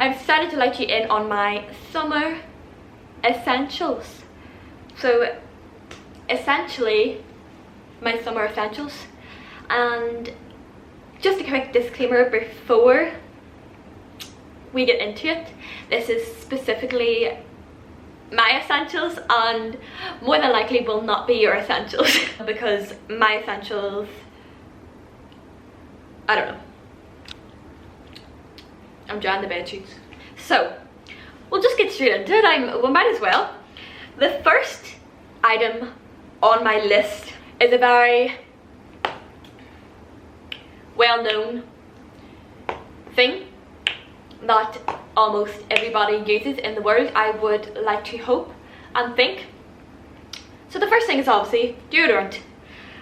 I've decided to let you in on my summer essentials. So essentially my summer essentials, and just a quick disclaimer before we get into it, this is specifically my essentials and more than likely will not be your essentials because my essentials, I don't know, I'm drying the bed sheets. So we'll just get straight into it. We might as well. The first item on my list is a very well-known thing that almost everybody uses in the world, I would like to hope and think. So the first thing is obviously deodorant.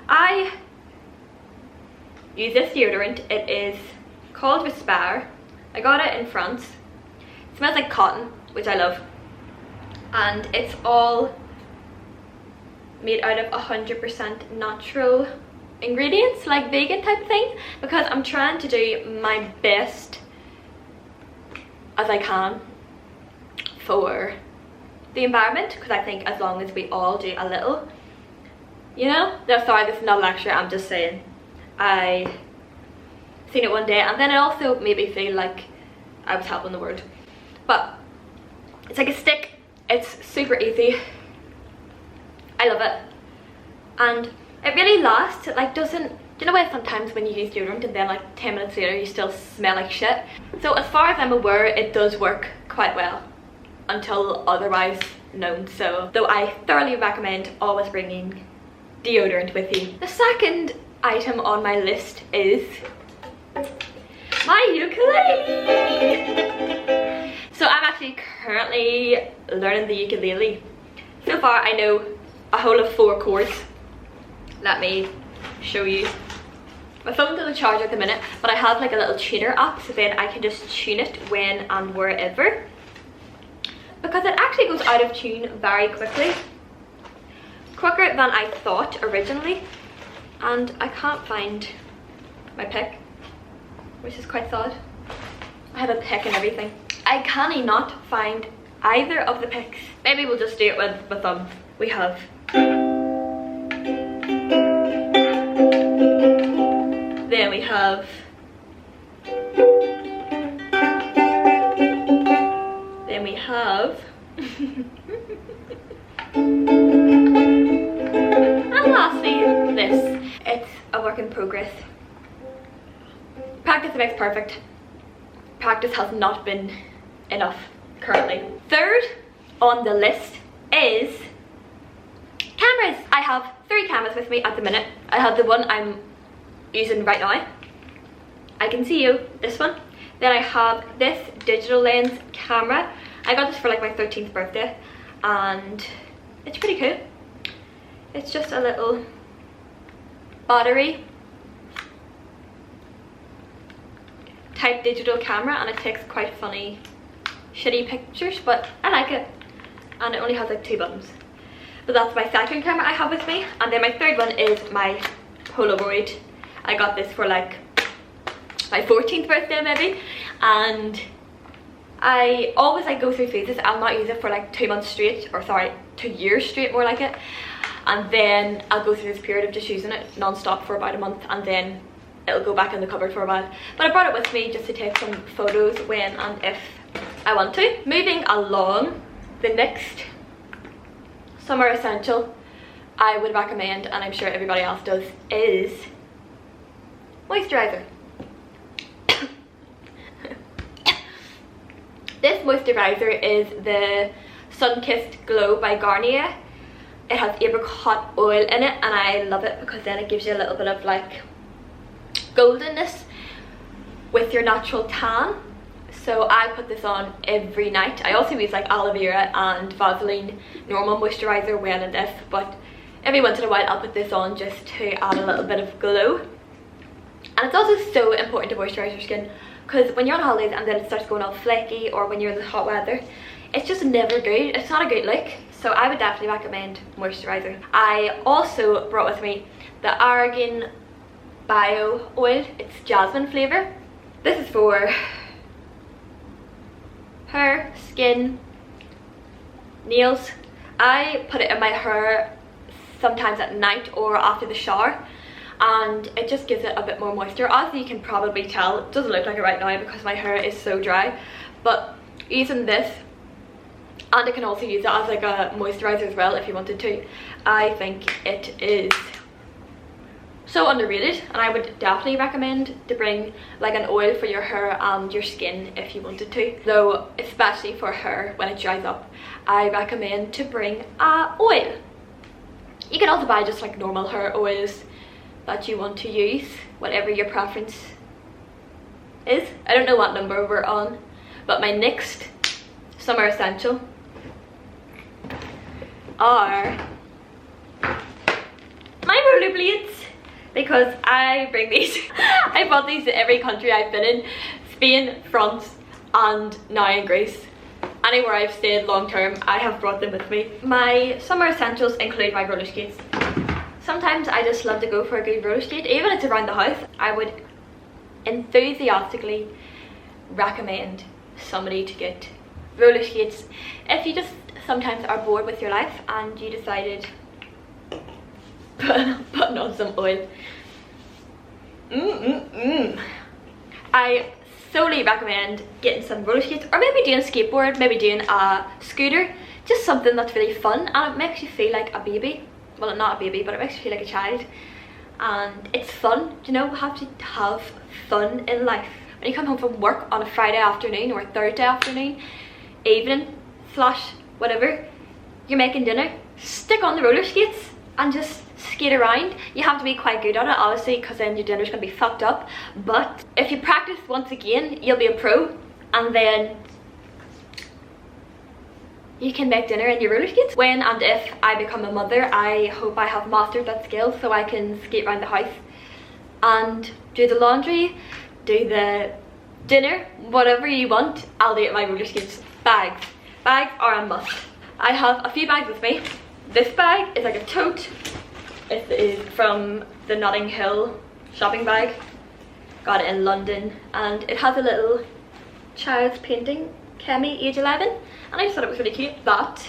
I use this deodorant. It is called Respire. I got it in France. It smells like cotton, which I love, and it's all made out of 100% natural ingredients, like vegan type thing, because I'm trying to do my best as I can for the environment, because I think as long as we all do a little, you know. No, sorry, this is not a lecture, I'm just saying I seen it one day and then it also made me feel like I was helping the world. But it's like a stick, it's super easy, I love it, and it really lasts. It like doesn't, you know, sometimes when you use deodorant and then like 10 minutes later you still smell like shit. So as far as I'm aware, it does work quite well until otherwise known. So though I thoroughly recommend always bringing deodorant with you. The second item on my list is my ukulele. So I'm actually currently learning the ukulele. So far I know a whole of 4 chords. Let me show you. My phone's on the charger at the minute, but I have like a little tuner app, so then I can just tune it when and wherever, because it actually goes out of tune very quickly, quicker than I thought originally. And I can't find my pick, which is quite sad. I have a pick and everything. I cannot find either of the picks. Maybe we'll just do it with my thumb. We have then we have and lastly this. It's a work in progress. Practice makes perfect. Practice has not been enough currently. Third on the list is cameras. I have 3 cameras with me at the minute. I have the one I'm using right now. I can see you, this one. Then I have this digital lens camera. I got this for like my 13th birthday and it's pretty cool. It's just a little battery type digital camera and it takes quite funny shitty pictures, but I like it, and it only has like 2 buttons. But that's my second camera I have with me. And then my third one is my Polaroid. I got this for like my 14th birthday maybe, and I always like go through phases. I'll not use it for like 2 months straight, or sorry, 2 years straight more like it, and then I'll go through this period of just using it non-stop for about a month, and then it'll go back in the cupboard for a while. But I brought it with me just to take some photos when and if I want to. Moving along, the next summer essential I would recommend, and I'm sure everybody else does, is moisturizer. This moisturizer is the Sun-Kissed Glow by Garnier. It has apricot oil in it and I love it because then it gives you a little bit of like goldenness with your natural tan. So I put this on every night. I also use like aloe vera and Vaseline normal moisturizer well and if, but every once in a while I'll put this on just to add a little bit of glow. And it's also so important to moisturize your skin, because when you're on holidays and then it starts going all flaky, or when you're in the hot weather, it's just never good. It's not a good look. So I would definitely recommend moisturizer. I also brought with me the Argan Bio oil. It's jasmine flavour. This is for hair, skin, nails. I put it in my hair sometimes at night or after the shower, and it just gives it a bit more moisture. As you can probably tell, it doesn't look like it right now because my hair is so dry, but using this, and I can also use it as like a moisturizer as well if you wanted to, I think it is so underrated, and I would definitely recommend to bring like an oil for your hair and your skin if you wanted to. Though especially for hair, when it dries up, I recommend to bring a oil. You can also buy just like normal hair oils that you want to use, whatever your preference is. I don't know what number we're on, but my next summer essential are my rollerblades, because I bring these. I bought these to every country I've been in: Spain, France, and now in Greece. Anywhere I've stayed long term, I have brought them with me. My summer essentials include my roller skates. Sometimes I just love to go for a good roller skate, even if it's around the house. I would enthusiastically recommend somebody to get roller skates if you just sometimes are bored with your life and you decided putting on some oil. I solely recommend getting some roller skates, or maybe doing a skateboard, maybe doing a scooter, just something that's really fun and it makes you feel like a baby. Well, not a baby, but it makes you feel like a child, and it's fun. You know, we have to have fun in life. When you come home from work on a Friday afternoon or a Thursday afternoon, evening slash whatever, you're making dinner, stick on the roller skates and just skate around. You have to be quite good at it, obviously, because then your dinner's gonna be fucked up, but if you practice once again, you'll be a pro, and then you can make dinner in your roller skates. When and if I become a mother, I hope I have mastered that skill so I can skate around the house and do the laundry, do the dinner, whatever you want, I'll do it in my roller skates. Bags are a must. I have a few bags with me. This bag is like a tote. It is from the Notting Hill shopping bag. Got it in London, and it has a little child's painting, Kemi, age 11, and I just thought it was really cute. That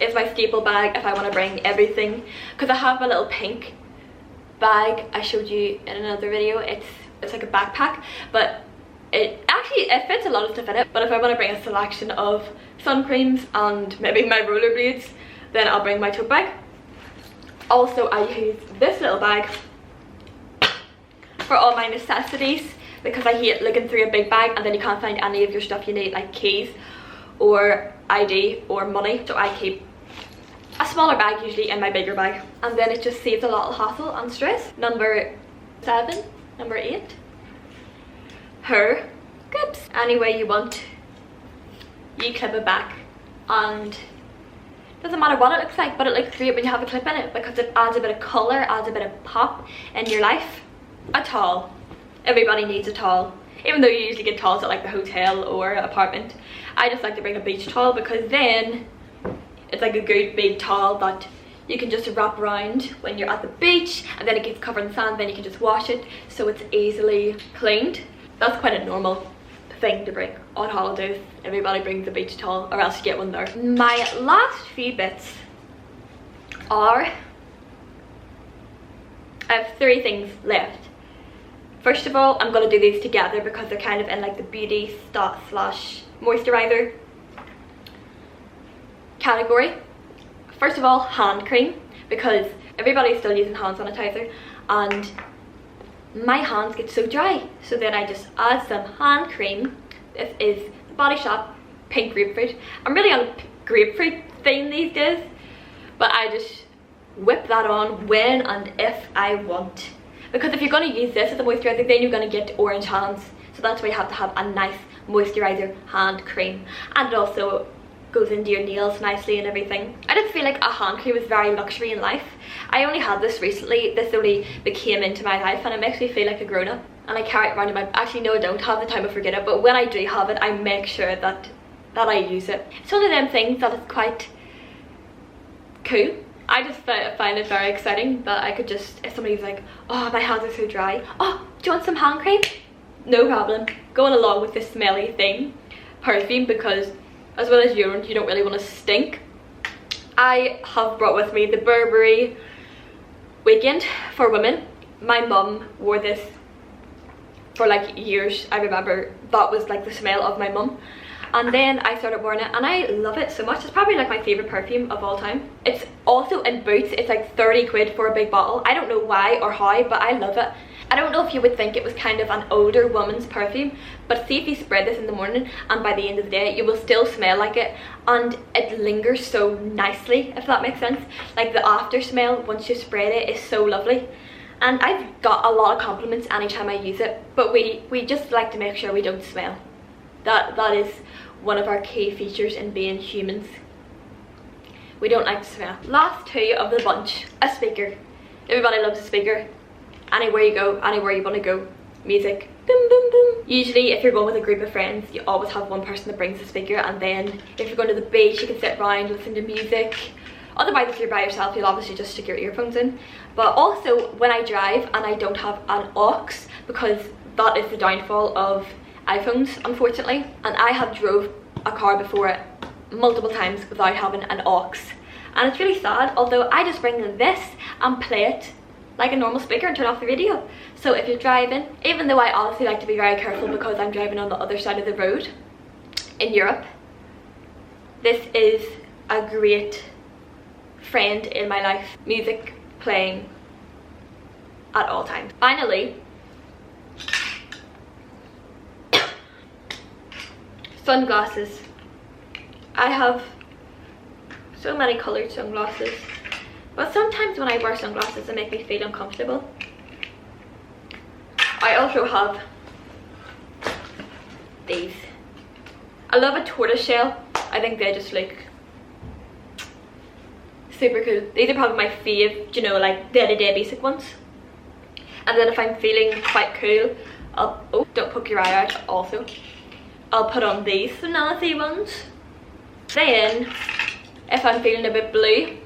is my staple bag if I want to bring everything, because I have my little pink bag I showed you in another video. It's like a backpack, but it fits a lot of stuff in it. But if I want to bring a selection of sun creams and maybe my rollerblades, then I'll bring my tote bag. Also, I use this little bag for all my necessities, because I hate looking through a big bag and then you can't find any of your stuff you need, like keys or ID or money. So I keep a smaller bag usually in my bigger bag, and then it just saves a lot of hassle and stress. Number 8, hair clips. Any way you want, you clip it back, and doesn't matter what it looks like, but it looks great when you have a clip in it, because it adds a bit of colour, adds a bit of pop in your life. A towel. Everybody needs a towel, even though you usually get towels at like the hotel or apartment. I just like to bring a beach towel, because then it's like a good big towel that you can just wrap around when you're at the beach, and then it gets covered in sand, then you can just wash it so it's easily cleaned. That's quite a normal thing to bring on holidays. Everybody brings a beach towel, or else you get one there. My last few bits are, I have 3 things left. First of all, I'm going to do these together because they're kind of in like the beauty slash moisturizer category. First of all, hand cream, because everybody's still using hand sanitizer and my hands get so dry, so then I just add some hand cream. This is the Body Shop pink grapefruit. I'm really on a grapefruit thing these days, but I just whip that on when and if I want, because if you're going to use this as a moisturizer, then you're going to get orange hands, so that's why you have to have a nice moisturizer hand cream, and it also goes into your nails nicely and everything. I just feel like a hand cream is very luxury in life. I only had this recently. This only became into my life, and it makes me feel like a grown-up, and I carry it around in my, actually no I don't, half the time I forget it, but when I do have it, I make sure that I use it. It's one of them things that is quite cool. I just find it very exciting that I could just, if somebody's like, oh my hands are so dry, oh do you want some hand cream? No problem, going along with this smelly thing, perfume, because as well as deodorant. You don't really want to stink. I have brought with me the Burberry Weekend for Women. My mum wore this for like years. I remember that was like the smell of my mum, and then I started wearing it and I love it so much. It's probably like my favorite perfume of all time. It's also in Boots. It's like 30 quid for a big bottle. I don't know why or how, but I love it. I don't know if you would think it was kind of an older woman's perfume, but see if you spread this in the morning and by the end of the day you will still smell like it, and it lingers so nicely, if that makes sense. Like the after smell once you spread it is so lovely, and I've got a lot of compliments anytime I use it. But we just like to make sure we don't smell. That is one of our key features in being humans. We don't like to smell. Last two of the bunch, a speaker. Everybody loves a speaker. Anywhere you go, anywhere you want to go, music, boom boom boom. Usually if you're going with a group of friends, you always have one person that brings the speaker, and then if you're going to the beach you can sit around, listen to music. Otherwise, if you're by yourself, you'll obviously just stick your earphones in. But also when I drive and I don't have an aux, because that is the downfall of iPhones, unfortunately, and I have drove a car before multiple times without having an aux, and it's really sad. Although I just bring this and play it like a normal speaker and turn off the radio. So if you're driving, even though I honestly like to be very careful because I'm driving on the other side of the road in Europe, this is a great friend in my life. Music playing at all times. Finally, sunglasses. I have so many coloured sunglasses, but sometimes when I wear sunglasses they make me feel uncomfortable. I also have these. I love a tortoiseshell. I think they just look super cool. These are probably my fave, you know, like day-to-day basic ones. And then if I'm feeling quite cool, oh, don't poke your eye out, also I'll put on these snazzy ones. Then if I'm feeling a bit blue,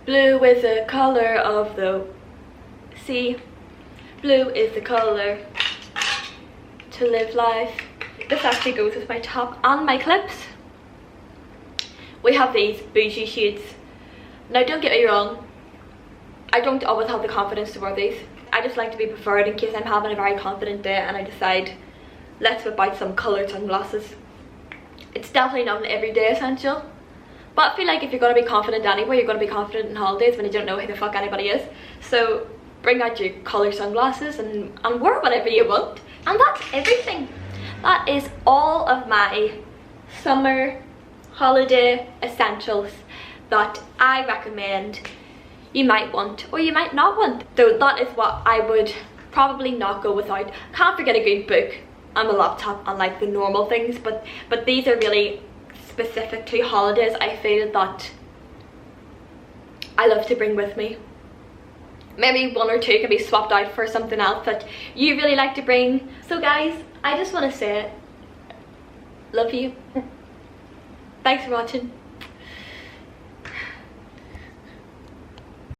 blue is the colour of the sea, blue is the colour to live life. This actually goes with my top and my clips. We have these bougie shades. Now don't get me wrong, I don't always have the confidence to wear these. I just like to be preferred in case I'm having a very confident day and I decide, let's whip out some coloured sunglasses. It's definitely not an everyday essential, but I feel like if you're going to be confident anywhere, you're going to be confident in holidays when you don't know who the fuck anybody is. So bring out your coloured sunglasses and wear whatever you want. And that's everything. That is all of my summer holiday essentials that I recommend you might want or you might not want. So that is what I would probably not go without. Can't forget a good book and a laptop and like the normal things, but these are really specific to holidays. I feel that I love to bring with me. Maybe one or two can be swapped out for something else that you really like to bring. So guys, I just want to say love you. Thanks for watching.